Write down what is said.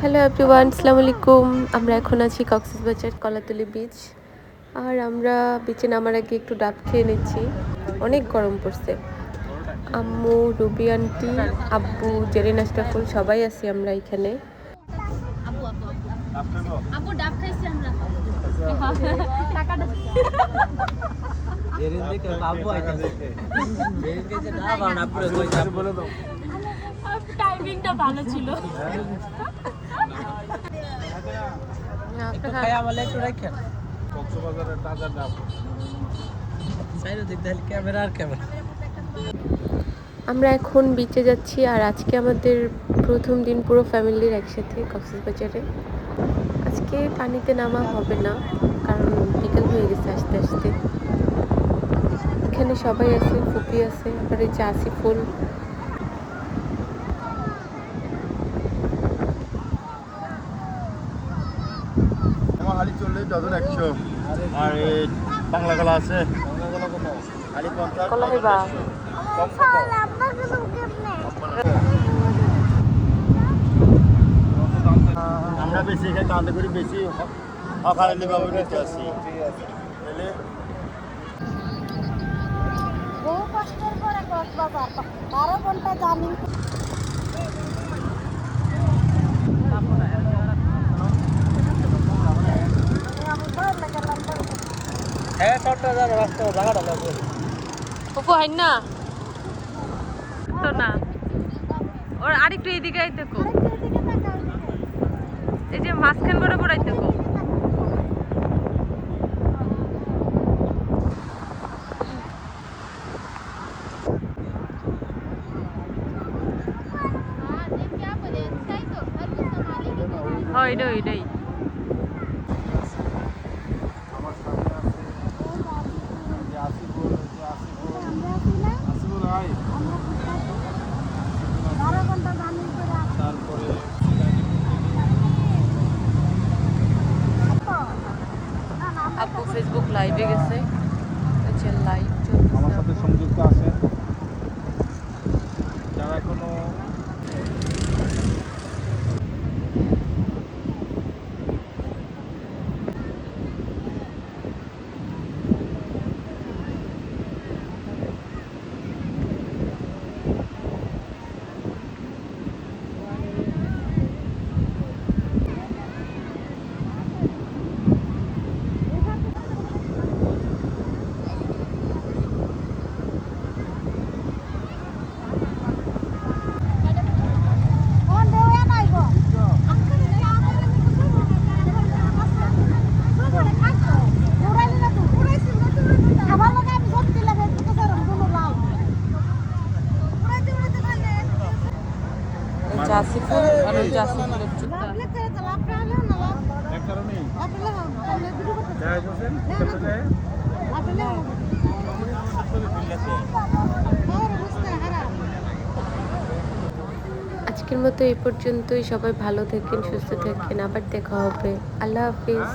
Hello everyone, আসসালামু আলাইকুম। আমরা এখন আছি কক্সবাজার কলাতলি বিচ। আর আমরা বিচে নামার আগে একটু ডাব খেয়ে নিচ্ছি। অনেক গরম পড়ছে। আম্মু, রুবি আন্টি, আব্বু, জেরিন আশরাফুল সবাই আছি আমরা এখানে। টাইমিংটা ভালো ছিল। আমরা এখন বিচে যাচ্ছি আর আজকে আমাদের প্রথম দিন পুরো ফ্যামিলির একসাথে কক্সবাজারে। আজকে পানিতে নামা হবে না, কারণ বিকেল হয়ে গেছে আস্তে আস্তে। এখানে সবাই আছে, ফুপি আছে, আবার এই যে আসিফুল। হালি চল্লিশ ডজন 100 আর এই বাংলা কলা আছে হালি 50 কলা হইবা আমরা বেশি এখানে কান্দে করি বেশি হকারালি বাবু নিতে আসি তাহলে বহু কষ্টের পরে কক্সবাজার 12 ঘন্টা জার্নি। ওপো হাই না তো না, ওর আরেকটু এইদিকে আইতে কো, এই যে মাঝখান করে পড়াইতে কো। হয় এটাই আপু ফেসবুক লাইভে গেছে, লাইভ আমার সাথে সংযুক্ত আছে যারা এখনো জাসিফুল আর জাসিফুলের জুতা। আজকের মতো এই পর্যন্তই। সবাই ভালো থাকেন, সুস্থ থাকেন, আবার দেখা হবে। আল্লাহ হাফিজ।